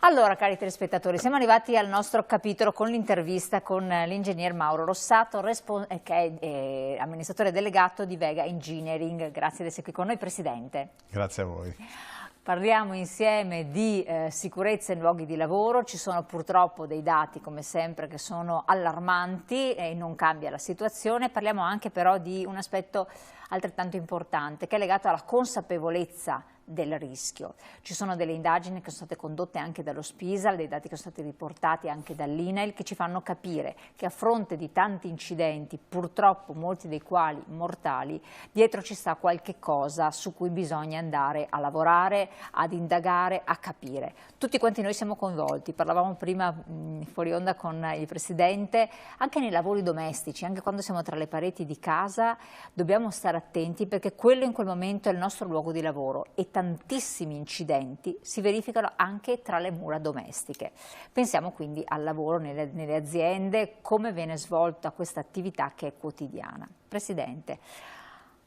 Allora, cari telespettatori, siamo arrivati al nostro capitolo con l'intervista con l'ingegner Mauro Rossato, che è amministratore delegato di Vega Engineering. Grazie di essere qui con noi, Presidente. Grazie a voi. Parliamo insieme di sicurezza in luoghi di lavoro. Ci sono purtroppo dei dati, come sempre, che sono allarmanti e non cambia la situazione. Parliamo anche però di un aspetto altrettanto importante, che è legato alla consapevolezza del rischio. Ci sono delle indagini che sono state condotte anche dallo SPISAL, dei dati che sono stati riportati anche dall'INAIL, che ci fanno capire che a fronte di tanti incidenti, purtroppo molti dei quali mortali, dietro ci sta qualche cosa su cui bisogna andare a lavorare, ad indagare, a capire. Tutti quanti noi siamo coinvolti, parlavamo prima fuori onda con il Presidente, anche nei lavori domestici, anche quando siamo tra le pareti di casa, dobbiamo stare attenti perché quello in quel momento è il nostro luogo di lavoro e tantissimi incidenti si verificano anche tra le mura domestiche. Pensiamo quindi al lavoro nelle aziende, come viene svolta questa attività che è quotidiana. Presidente,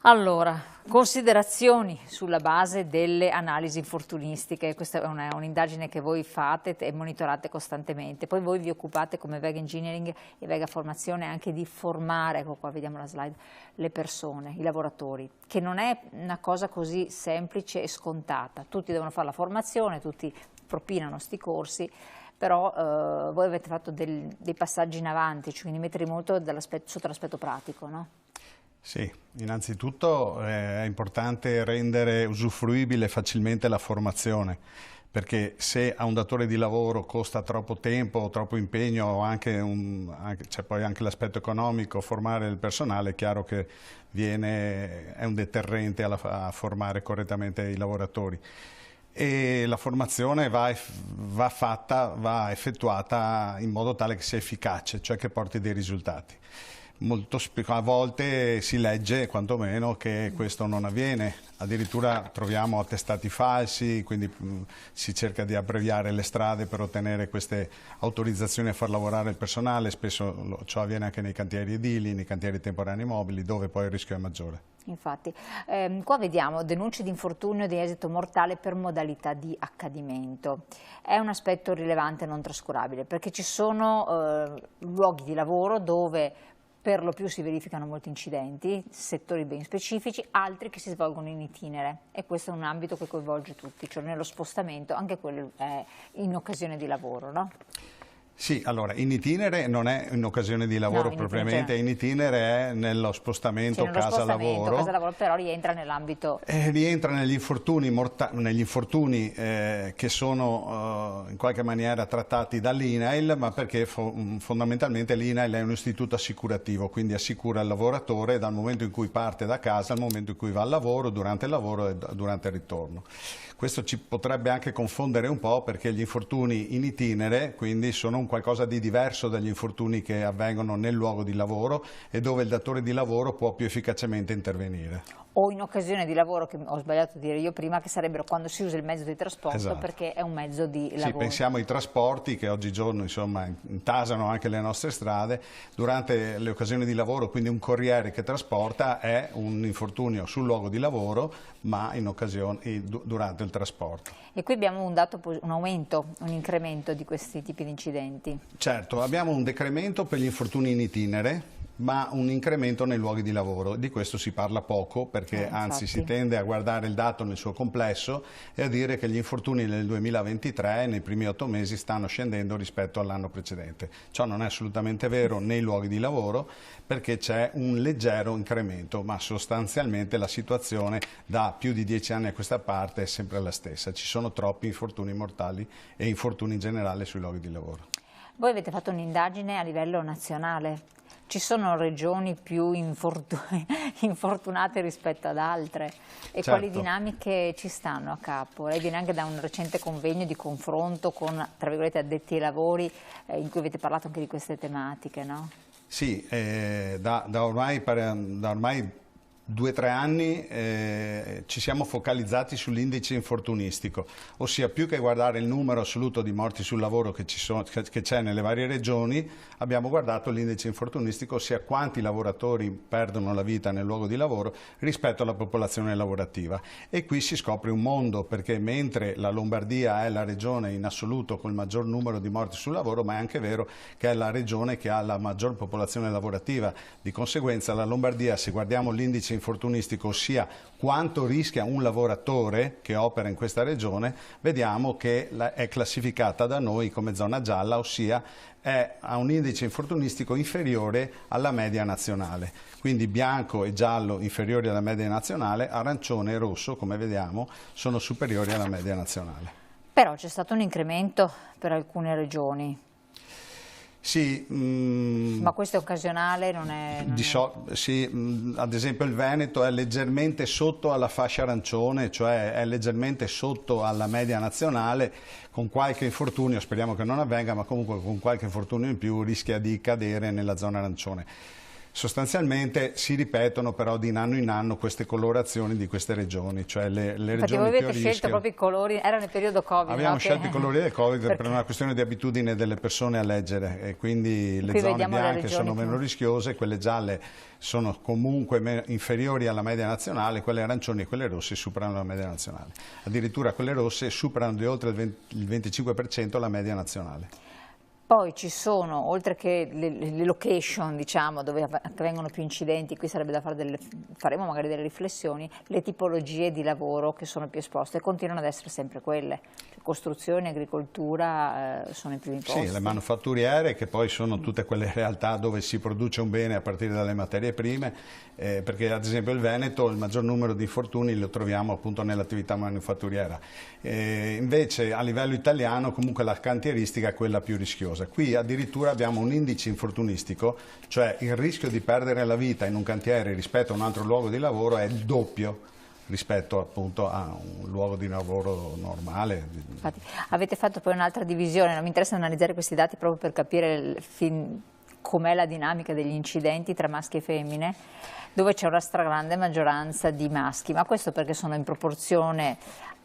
allora, considerazioni sulla base delle analisi infortunistiche. Questa è un'indagine che voi fate e monitorate costantemente, poi voi vi occupate come Vega Engineering e Vega Formazione anche di formare, ecco qua vediamo la slide, le persone, i lavoratori, che non è una cosa così semplice e scontata. Tutti devono fare la formazione, tutti propinano sti corsi, però voi avete fatto dei passaggi in avanti, cioè quindi mettere molto sotto l'aspetto pratico, no? Sì, innanzitutto è importante rendere usufruibile facilmente la formazione, perché se a un datore di lavoro costa troppo tempo, troppo impegno o c'è poi anche l'aspetto economico, formare il personale, è chiaro che è un deterrente a formare correttamente i lavoratori. E la formazione va effettuata in modo tale che sia efficace, cioè che porti dei risultati. A volte si legge quantomeno che questo non avviene, addirittura troviamo attestati falsi, quindi si cerca di abbreviare le strade per ottenere queste autorizzazioni a far lavorare il personale, spesso ciò avviene anche nei cantieri edili, nei cantieri temporanei mobili, dove poi il rischio è maggiore. Infatti, qua vediamo denunce di infortunio di esito mortale per modalità di accadimento. È un aspetto rilevante e non trascurabile, perché ci sono luoghi di lavoro dove per lo più si verificano molti incidenti, settori ben specifici, altri che si svolgono in itinere e questo è un ambito che coinvolge tutti, cioè nello spostamento, anche quello è in occasione di lavoro, no? Sì, allora in itinere non è in occasione di lavoro propriamente, in itinere è nello spostamento casa-lavoro. Però rientra nell'ambito... rientra negli infortuni, che sono in qualche maniera trattati dall'INAIL, ma perché fondamentalmente l'INAIL è un istituto assicurativo, quindi assicura il lavoratore dal momento in cui parte da casa al momento in cui va al lavoro, durante il lavoro e durante il ritorno. Questo ci potrebbe anche confondere un po' perché gli infortuni in itinere quindi sono un qualcosa di diverso dagli infortuni che avvengono nel luogo di lavoro e dove il datore di lavoro può più efficacemente intervenire. O in occasione di lavoro, che ho sbagliato a dire io prima, che sarebbero quando si usa il mezzo di trasporto, esatto, perché è un mezzo di lavoro. Sì, pensiamo ai trasporti che oggigiorno insomma intasano anche le nostre strade. Durante le occasioni di lavoro, quindi un corriere che trasporta è un infortunio sul luogo di lavoro, ma durante il trasporto. E qui abbiamo un aumento, un incremento di questi tipi di incidenti. Certo, abbiamo un decremento per gli infortuni in itinere, ma un incremento nei luoghi di lavoro. Di questo si parla poco perché anzi si tende a guardare il dato nel suo complesso e a dire che gli infortuni nel 2023 nei primi 8 mesi stanno scendendo rispetto all'anno precedente. Ciò non è assolutamente vero nei luoghi di lavoro perché c'è un leggero incremento, ma sostanzialmente la situazione da più di 10 anni a questa parte è sempre la stessa. Ci sono troppi infortuni mortali e infortuni in generale sui luoghi di lavoro. Voi avete fatto un'indagine a livello nazionale. Ci sono regioni più infortunate rispetto ad altre e certo. Quali dinamiche ci stanno a capo? Lei viene anche da un recente convegno di confronto con, tra virgolette, addetti ai lavori in cui avete parlato anche di queste tematiche, no? Sì, da ormai 2 o 3 anni ci siamo focalizzati sull'indice infortunistico, ossia più che guardare il numero assoluto di morti sul lavoro che c'è nelle varie regioni, abbiamo guardato l'indice infortunistico, ossia quanti lavoratori perdono la vita nel luogo di lavoro rispetto alla popolazione lavorativa. E qui si scopre un mondo, perché mentre la Lombardia è la regione in assoluto con il maggior numero di morti sul lavoro, ma è anche vero che è la regione che ha la maggior popolazione lavorativa. Di conseguenza la Lombardia, se guardiamo l'indice infortunistico, ossia quanto rischia un lavoratore che opera in questa regione, vediamo che è classificata da noi come zona gialla, ossia ha un indice infortunistico inferiore alla media nazionale. Quindi bianco e giallo inferiori alla media nazionale, arancione e rosso, come vediamo, sono superiori alla media nazionale. Però c'è stato un incremento per alcune regioni. Sì, ma questo è occasionale? Sì, ad esempio il Veneto è leggermente sotto alla fascia arancione, cioè è leggermente sotto alla media nazionale, con qualche infortunio, speriamo che non avvenga, ma comunque con qualche infortunio in più rischia di cadere nella zona arancione. Sostanzialmente si ripetono però di anno in anno queste colorazioni di queste regioni, cioè le regioni voi più avete scelto proprio i colori, era nel periodo Covid. Abbiamo scelto i colori del Covid per una questione di abitudine delle persone a leggere, e quindi le zone bianche sono meno rischiose, quelle gialle sono comunque inferiori alla media nazionale, quelle arancioni e quelle rosse superano la media nazionale. Addirittura quelle rosse superano di oltre il 25% la media nazionale. Poi ci sono, oltre che le location, diciamo, dove avvengono più incidenti, qui sarebbe da fare faremo magari delle riflessioni, le tipologie di lavoro che sono più esposte e continuano ad essere sempre quelle. Costruzione, agricoltura sono i primi posti. Sì, le manufatturiere, che poi sono tutte quelle realtà dove si produce un bene a partire dalle materie prime, perché ad esempio il Veneto il maggior numero di infortuni lo troviamo appunto nell'attività manufatturiera. Invece a livello italiano comunque la cantieristica è quella più rischiosa. Qui addirittura abbiamo un indice infortunistico, cioè il rischio di perdere la vita in un cantiere rispetto a un altro luogo di lavoro è il doppio rispetto appunto a un luogo di lavoro normale. Infatti, avete fatto poi un'altra divisione, non mi interessa analizzare questi dati proprio per capire com'è la dinamica degli incidenti tra maschi e femmine, dove c'è una stragrande maggioranza di maschi, ma questo perché sono in proporzione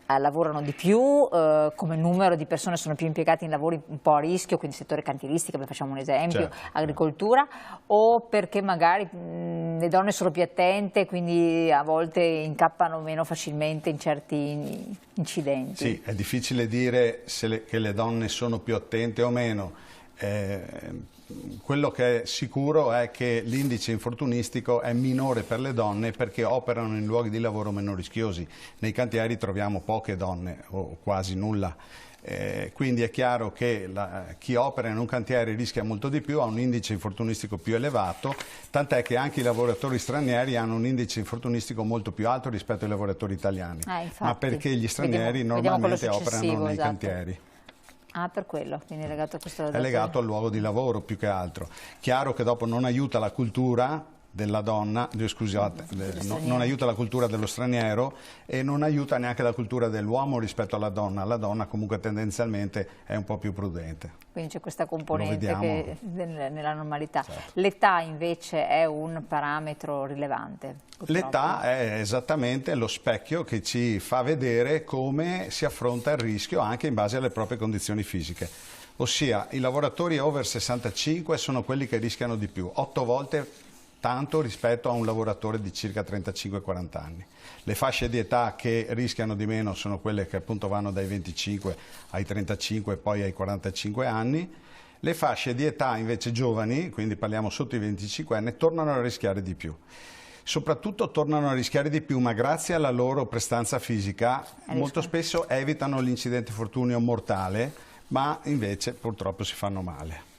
lavorano di più, come numero di persone sono più impiegate in lavori un po' a rischio, quindi settore cantieristica, facciamo un esempio, certo, agricoltura, o perché magari le donne sono più attente, quindi a volte incappano meno facilmente in certi incidenti? Sì, è difficile dire che le donne sono più attente o meno. Quello che è sicuro è che l'indice infortunistico è minore per le donne perché operano in luoghi di lavoro meno rischiosi. Nei cantieri troviamo poche donne o quasi nulla. Quindi è chiaro che chi opera in un cantiere rischia molto di più, ha un indice infortunistico più elevato, tant'è che anche i lavoratori stranieri hanno un indice infortunistico molto più alto rispetto ai lavoratori italiani, ma perché gli stranieri normalmente operano nei cantieri. Ah, per quello, quindi è legato a questo... È legato al luogo di lavoro più che altro. Chiaro che dopo non aiuta la cultura della donna, scusate, non aiuta la cultura dello straniero e non aiuta neanche la cultura dell'uomo rispetto alla donna. La donna comunque tendenzialmente è un po' più prudente. Quindi c'è questa componente nella normalità. Certo. L'età invece è un parametro rilevante? L'età è esattamente lo specchio che ci fa vedere come si affronta il rischio anche in base alle proprie condizioni fisiche. Ossia, i lavoratori over 65 sono quelli che rischiano di più, 8 volte tanto rispetto a un lavoratore di circa 35-40 anni. Le fasce di età che rischiano di meno sono quelle che appunto vanno dai 25 ai 35 e poi ai 45 anni. Le fasce di età invece giovani, quindi parliamo sotto i 25 anni, tornano a rischiare di più. Soprattutto tornano a rischiare di più, ma grazie alla loro prestanza fisica molto spesso evitano l'incidente infortunio mortale, ma invece purtroppo si fanno male.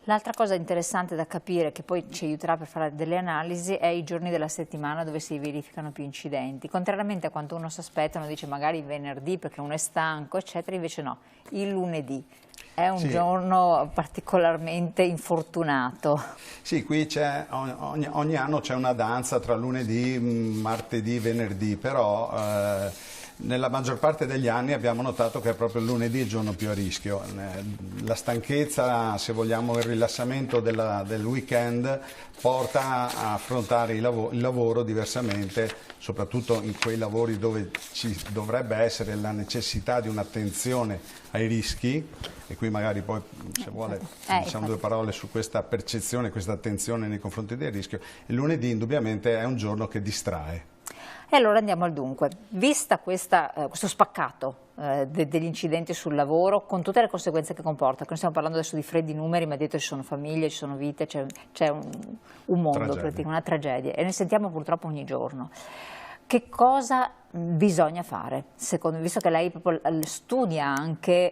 L'altra cosa interessante da capire, che poi ci aiuterà per fare delle analisi, è i giorni della settimana dove si verificano più incidenti. Contrariamente a quanto uno si aspetta, uno dice magari il venerdì perché uno è stanco, eccetera, invece no, il lunedì. È un giorno particolarmente infortunato. Sì, qui ogni anno c'è una danza tra lunedì, martedì, venerdì, però Nella maggior parte degli anni abbiamo notato che è proprio il lunedì il giorno più a rischio. La stanchezza, se vogliamo, il rilassamento del weekend porta a affrontare il lavoro diversamente, soprattutto in quei lavori dove ci dovrebbe essere la necessità di un'attenzione ai rischi, e qui magari poi, se vuole, diciamo due parole su questa percezione, questa attenzione nei confronti del rischio. Il lunedì indubbiamente è un giorno che distrae. E allora andiamo al dunque. Vista questo spaccato degli incidenti sul lavoro, con tutte le conseguenze che comporta, noi stiamo parlando adesso di freddi numeri, ma dietro ci sono famiglie, ci sono vite, c'è un mondo, una tragedia, e ne sentiamo purtroppo ogni giorno. Che cosa bisogna fare, visto che lei proprio studia anche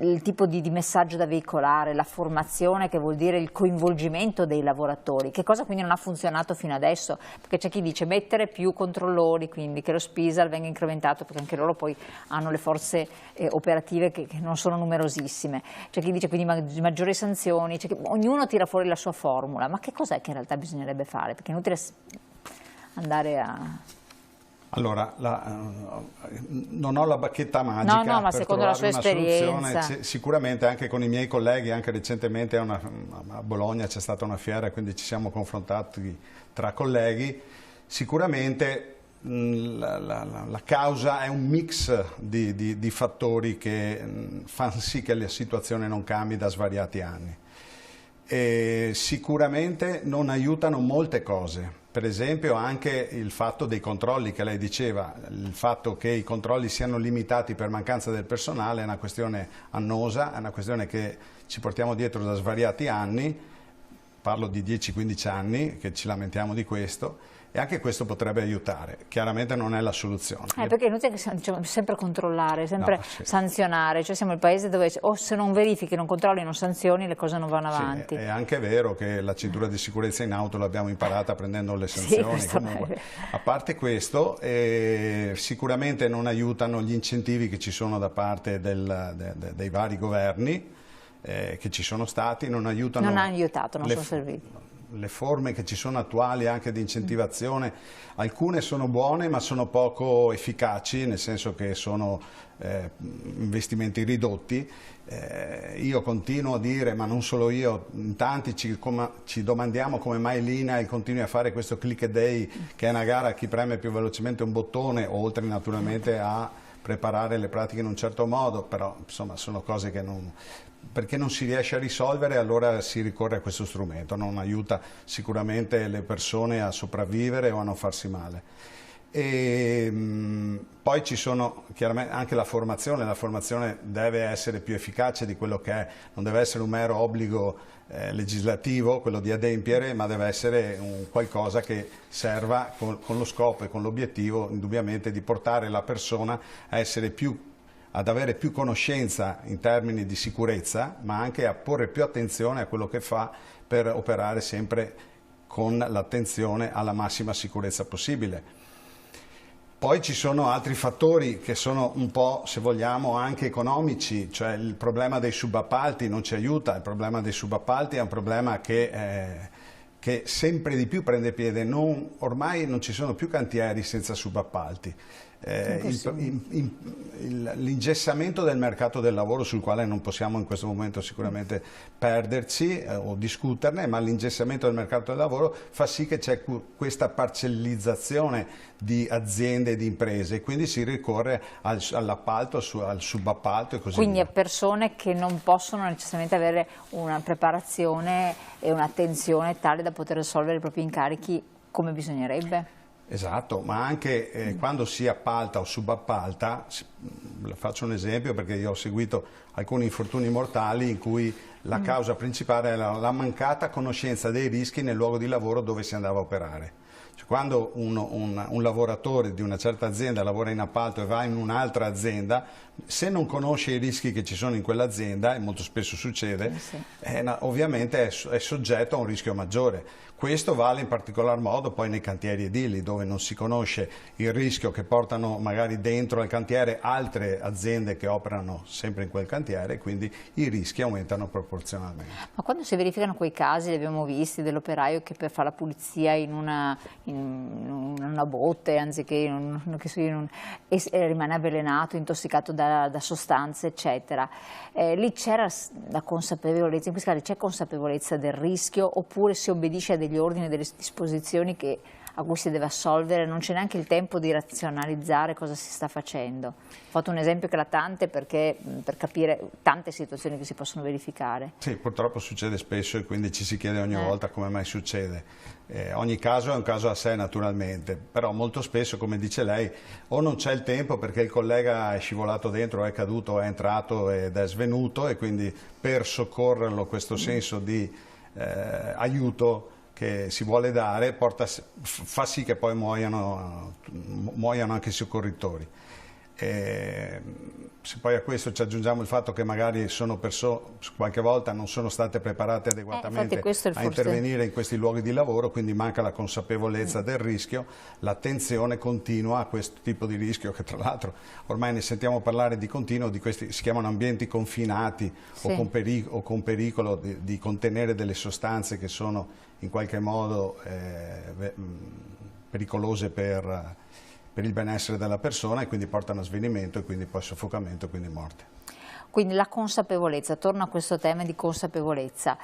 il tipo di messaggio da veicolare, la formazione, che vuol dire il coinvolgimento dei lavoratori, che cosa quindi non ha funzionato fino adesso? Perché c'è chi dice mettere più controllori, quindi che lo SPISAL venga incrementato, perché anche loro poi hanno le forze operative che non sono numerosissime, c'è chi dice quindi maggiori sanzioni, ognuno tira fuori la sua formula, ma che cos'è che in realtà bisognerebbe fare? Perché è inutile andare a... Allora, non ho la bacchetta magica ma per secondo la sua esperienza. Sicuramente anche con i miei colleghi, anche recentemente a Bologna c'è stata una fiera, quindi ci siamo confrontati tra colleghi. Sicuramente la causa è un mix di fattori che fanno sì che la situazione non cambi da svariati anni. E sicuramente non aiutano molte cose. Per esempio anche il fatto dei controlli che lei diceva, il fatto che i controlli siano limitati per mancanza del personale è una questione annosa, è una questione che ci portiamo dietro da svariati anni, parlo di 10-15 anni che ci lamentiamo di questo, e anche questo potrebbe aiutare. Chiaramente non è la soluzione. Perché è inutile che diciamo, sempre controllare, sempre sanzionare, cioè siamo il paese dove o se non verifichi, non controlli, non sanzioni, le cose non vanno avanti. È anche vero che la cintura di sicurezza in auto l'abbiamo imparata prendendo le sanzioni. Comunque, a parte questo, sicuramente non aiutano gli incentivi che ci sono da parte dei vari governi, che ci sono stati, non aiutano. Non hanno aiutato, non sono serviti. Le forme che ci sono attuali anche di incentivazione, alcune sono buone ma sono poco efficaci, nel senso che sono investimenti ridotti. Io continuo a dire, ma non solo io, in tanti ci domandiamo come mai l'INAIL continui a fare questo click a day, che è una gara a chi preme più velocemente un bottone, oltre naturalmente a preparare le pratiche in un certo modo, però insomma sono cose che perché non si riesce a risolvere, allora si ricorre a questo strumento, non aiuta sicuramente le persone a sopravvivere o a non farsi male. E poi ci sono chiaramente anche la formazione deve essere più efficace di quello che è, non deve essere un mero obbligo legislativo, quello di adempiere, ma deve essere un qualcosa che serva con lo scopo e con l'obiettivo indubbiamente di portare la persona a essere ad avere più conoscenza in termini di sicurezza, ma anche a porre più attenzione a quello che fa per operare sempre con l'attenzione alla massima sicurezza possibile. Poi ci sono altri fattori che sono un po', se vogliamo, anche economici, cioè il problema dei subappalti non ci aiuta, il problema dei subappalti è un problema che sempre di più prende piede, ormai non ci sono più cantieri senza subappalti. L'ingessamento del mercato del lavoro, sul quale non possiamo in questo momento sicuramente perderci o discuterne, ma l'ingessamento del mercato del lavoro fa sì che c'è questa parcellizzazione di aziende e di imprese, quindi si ricorre all'appalto, al subappalto e così via. Quindi a via. Persone che non possono necessariamente avere una preparazione e un'attenzione tale da poter risolvere i propri incarichi come bisognerebbe? Esatto, ma anche quando si appalta o subappalta, faccio un esempio perché io ho seguito alcuni infortuni mortali in cui la causa principale era la mancata conoscenza dei rischi nel luogo di lavoro dove si andava a operare. Cioè, quando un lavoratore di una certa azienda lavora in appalto e va in un'altra azienda, se non conosce i rischi che ci sono in quell'azienda, e molto spesso succede, ovviamente è soggetto a un rischio maggiore. Questo vale in particolar modo poi nei cantieri edili, dove non si conosce il rischio che portano magari dentro al cantiere altre aziende che operano sempre in quel cantiere, quindi i rischi aumentano proporzionalmente. Ma quando si verificano quei casi, li abbiamo visti, dell'operaio che per fare la pulizia in in una botte anziché e rimane avvelenato, intossicato da sostanze, eccetera. Lì c'era la consapevolezza, in questo caso c'è consapevolezza del rischio, oppure si obbedisce a degli ordini, delle disposizioni a cui si deve assolvere, non c'è neanche il tempo di razionalizzare cosa si sta facendo. Ho fatto un esempio eclatante per capire tante situazioni che si possono verificare. Sì, purtroppo succede spesso e quindi ci si chiede ogni volta come mai succede. Ogni caso è un caso a sé naturalmente, però molto spesso, come dice lei, o non c'è il tempo perché il collega è scivolato dentro, è caduto, è entrato ed è svenuto, e quindi per soccorrerlo questo senso di aiuto che si vuole dare fa sì che poi muoiano anche i soccorritori. Se poi a questo ci aggiungiamo il fatto che magari sono persone qualche volta non sono state preparate adeguatamente a intervenire in questi luoghi di lavoro, quindi manca la consapevolezza del rischio, l'attenzione continua a questo tipo di rischio, che tra l'altro ormai ne sentiamo parlare di continuo, di questi si chiamano ambienti confinati, sì, o con pericolo di contenere delle sostanze che sono in qualche modo pericolose per il benessere della persona, e quindi portano a svenimento e quindi poi soffocamento e quindi morte. Quindi la consapevolezza, torno a questo tema di consapevolezza,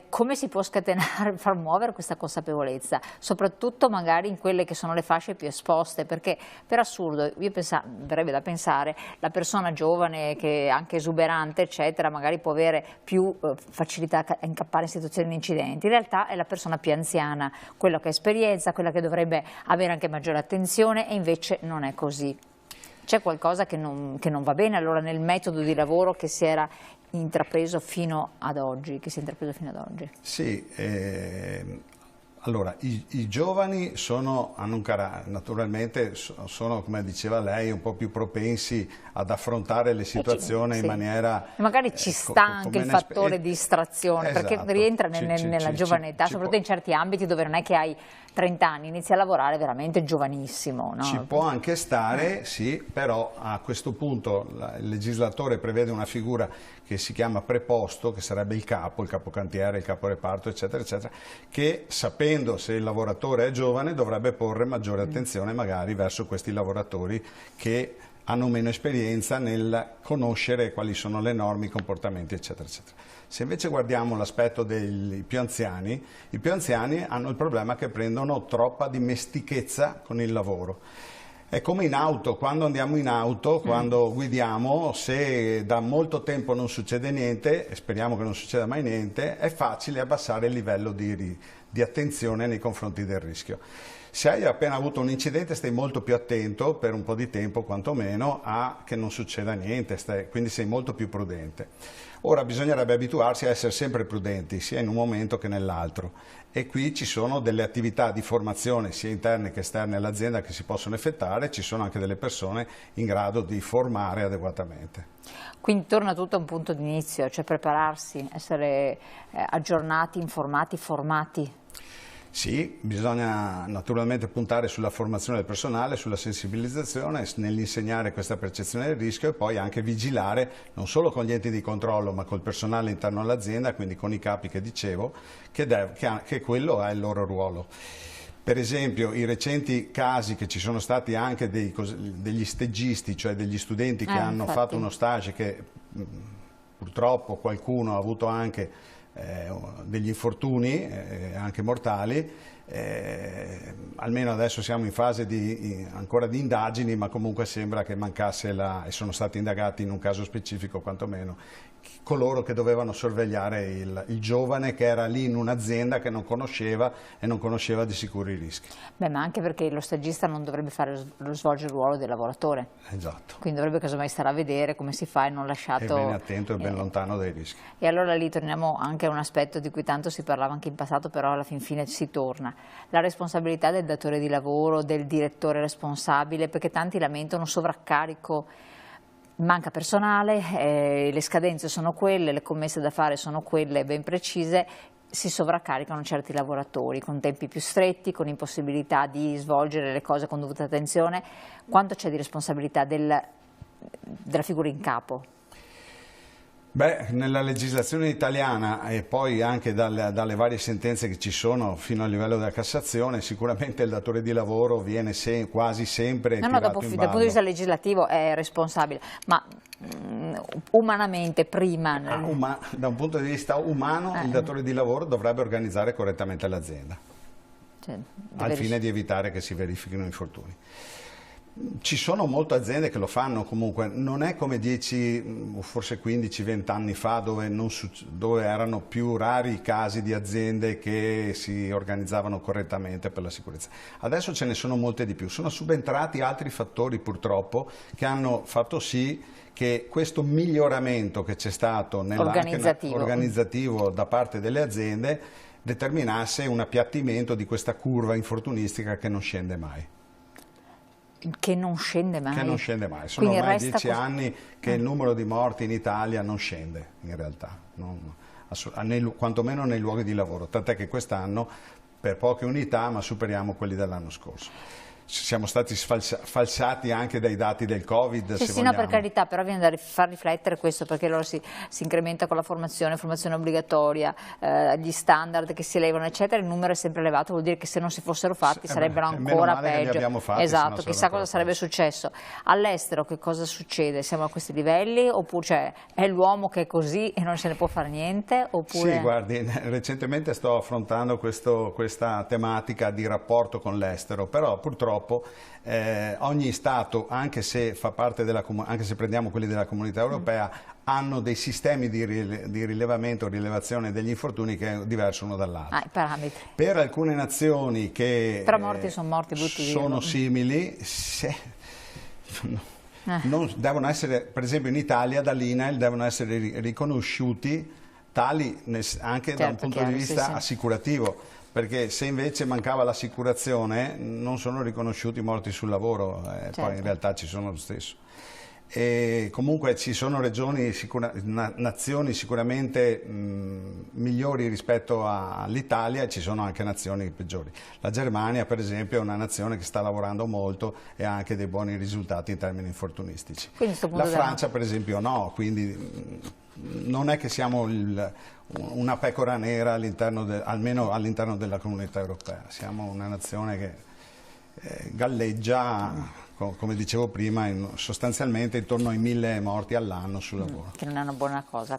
come si può scatenare, far muovere questa consapevolezza, soprattutto magari in quelle che sono le fasce più esposte, perché per assurdo, verrebbe da pensare, la persona giovane che è anche esuberante eccetera, magari può avere più facilità a incappare in situazioni di incidenti, in realtà è la persona più anziana, quella che ha esperienza, quella che dovrebbe avere anche maggiore attenzione, e invece non è così. C'è qualcosa che non va bene allora nel metodo di lavoro che si era intrapreso fino ad oggi, Sì, allora i giovani naturalmente sono, come diceva lei, un po' più propensi ad affrontare le situazioni in maniera... Magari ci sta anche il fattore di distrazione, esatto, perché rientra nella giovane età, soprattutto in certi ambiti dove non è che hai 30 anni, inizi a lavorare veramente giovanissimo. No? Ci può anche stare, sì, però a questo punto il legislatore prevede una figura che si chiama preposto, che sarebbe il capocantiere, il caporeparto, eccetera, eccetera, che sapendo se il lavoratore è giovane dovrebbe porre maggiore attenzione magari verso questi lavoratori che hanno meno esperienza nel conoscere quali sono le norme, i comportamenti, eccetera, eccetera. Se invece guardiamo l'aspetto dei più anziani, i più anziani hanno il problema che prendono troppa dimestichezza con il lavoro. È come in auto, quando andiamo in auto, quando guidiamo, se da molto tempo non succede niente, e speriamo che non succeda mai niente, è facile abbassare il livello di attenzione nei confronti del rischio. Se hai appena avuto un incidente stai molto più attento, per un po' di tempo quantomeno, a che non succeda niente, quindi sei molto più prudente. Ora bisognerebbe abituarsi a essere sempre prudenti, sia in un momento che nell'altro, e qui ci sono delle attività di formazione sia interne che esterne all'azienda che si possono effettuare, ci sono anche delle persone in grado di formare adeguatamente. Quindi torna tutto a un punto di inizio, cioè prepararsi, essere aggiornati, informati, formati. Sì, bisogna naturalmente puntare sulla formazione del personale, sulla sensibilizzazione, nell'insegnare questa percezione del rischio, e poi anche vigilare non solo con gli enti di controllo ma col personale interno all'azienda, quindi con i capi che dicevo, che quello è il loro ruolo. Per esempio i recenti casi che ci sono stati anche degli stagisti, cioè degli studenti che hanno fatto uno stage che purtroppo qualcuno ha avuto anche degli infortuni anche mortali, almeno adesso siamo in fase ancora di indagini, ma comunque sembra che mancasse e sono stati indagati in un caso specifico quantomeno coloro che dovevano sorvegliare il giovane che era lì in un'azienda che non conosceva e non conosceva di sicuro i rischi. Beh, ma anche perché lo stagista non dovrebbe svolgere il ruolo del lavoratore. Esatto. Quindi dovrebbe casomai stare a vedere come si fa e non lasciato... È ben attento e ben lontano dai rischi. E allora lì torniamo anche a un aspetto di cui tanto si parlava anche in passato, però alla fin fine si torna. La responsabilità del datore di lavoro, del direttore responsabile, perché tanti lamentano sovraccarico. Manca personale, le scadenze sono quelle, le commesse da fare sono quelle ben precise, si sovraccaricano certi lavoratori con tempi più stretti, con impossibilità di svolgere le cose con dovuta attenzione. Quanto c'è di responsabilità della figura in capo? Beh, nella legislazione italiana e poi anche dalle varie sentenze che ci sono fino al livello della Cassazione, sicuramente il datore di lavoro viene quasi sempre tirato in ballo. Dal punto di vista legislativo è responsabile, ma umanamente prima... Da un punto di vista umano il datore di lavoro dovrebbe organizzare correttamente l'azienda, cioè, al fine di evitare che si verifichino infortuni. Ci sono molte aziende che lo fanno comunque, non è come 10 o forse 15-20 anni fa dove erano più rari i casi di aziende che si organizzavano correttamente per la sicurezza. Adesso ce ne sono molte di più, sono subentrati altri fattori purtroppo che hanno fatto sì che questo miglioramento che c'è stato organizzativo da parte delle aziende determinasse un appiattimento di questa curva infortunistica che non scende mai. Che non scende mai? Che non scende mai. Sono ormai 10 anni che il numero di morti in Italia non scende, in realtà, quantomeno nei luoghi di lavoro, tant'è che quest'anno per poche unità ma superiamo quelli dell'anno scorso. Siamo stati falsati anche dai dati del Covid. Sì, no, per carità, però viene da far riflettere questo, perché loro si incrementa con la formazione obbligatoria, gli standard che si elevano, eccetera, il numero è sempre elevato, vuol dire che se non si fossero fatti sarebbero ancora peggio. Esatto, chissà cosa sarebbe successo. All'estero che cosa succede? Siamo a questi livelli? Oppure è l'uomo che è così e non se ne può fare niente? Oppure... Sì, guardi, recentemente sto affrontando questa tematica di rapporto con l'estero, però purtroppo ogni Stato, anche se fa parte anche se prendiamo quelli della Comunità Europea, hanno dei sistemi di rilevamento o rilevazione degli infortuni che è diverso uno dall'altro. I parametri. Per alcune nazioni che però morti sono morti, sono simili, non devono essere, per esempio in Italia dall'INAIL devono essere riconosciuti tali anche da un punto di vista assicurativo. Perché se invece mancava l'assicurazione non sono riconosciuti morti sul lavoro, poi in realtà ci sono lo stesso. E comunque ci sono nazioni sicuramente migliori rispetto all'Italia e ci sono anche nazioni peggiori. La Germania per esempio è una nazione che sta lavorando molto e ha anche dei buoni risultati in termini infortunistici. La Francia per esempio no, quindi non è che siamo una pecora nera almeno all'interno della Comunità Europea, siamo una nazione che galleggia, come dicevo prima, sostanzialmente intorno ai 1000 morti all'anno sul lavoro. Che non è una buona cosa.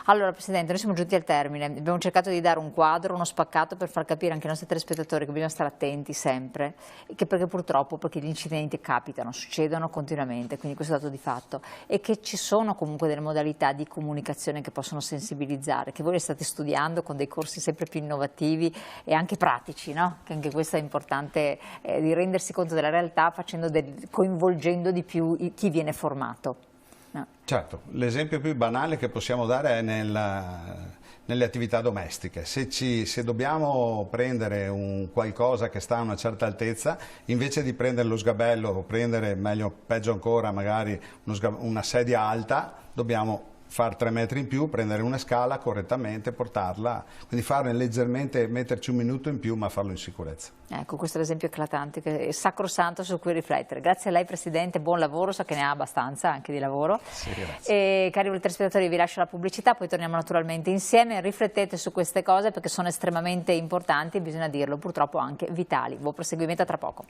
Allora Presidente, noi siamo giunti al termine, abbiamo cercato di dare un quadro, uno spaccato per far capire anche ai nostri telespettatori che bisogna stare attenti sempre, perché purtroppo gli incidenti capitano, succedono continuamente, quindi questo è dato di fatto, e che ci sono comunque delle modalità di comunicazione che possono sensibilizzare, che voi le state studiando con dei corsi sempre più innovativi e anche pratici, no? Che anche questo è importante, di rendersi conto della realtà coinvolgendo di più chi viene formato. No. Certo, l'esempio più banale che possiamo dare è nelle attività domestiche. Se dobbiamo prendere qualcosa che sta a una certa altezza, invece di prendere lo sgabello o prendere, peggio ancora, magari una sedia alta, dobbiamo fare 3 metri in più, prendere una scala correttamente, portarla, quindi farne leggermente, metterci un minuto in più, ma farlo in sicurezza. Ecco, questo è l'esempio eclatante, che è sacrosanto su cui riflettere. Grazie a lei Presidente, buon lavoro, so che ne ha abbastanza anche di lavoro. Sì, grazie. E cari telespettatori, vi lascio la pubblicità, poi torniamo naturalmente insieme, riflettete su queste cose perché sono estremamente importanti e bisogna dirlo, purtroppo anche vitali. Buon proseguimento, a tra poco.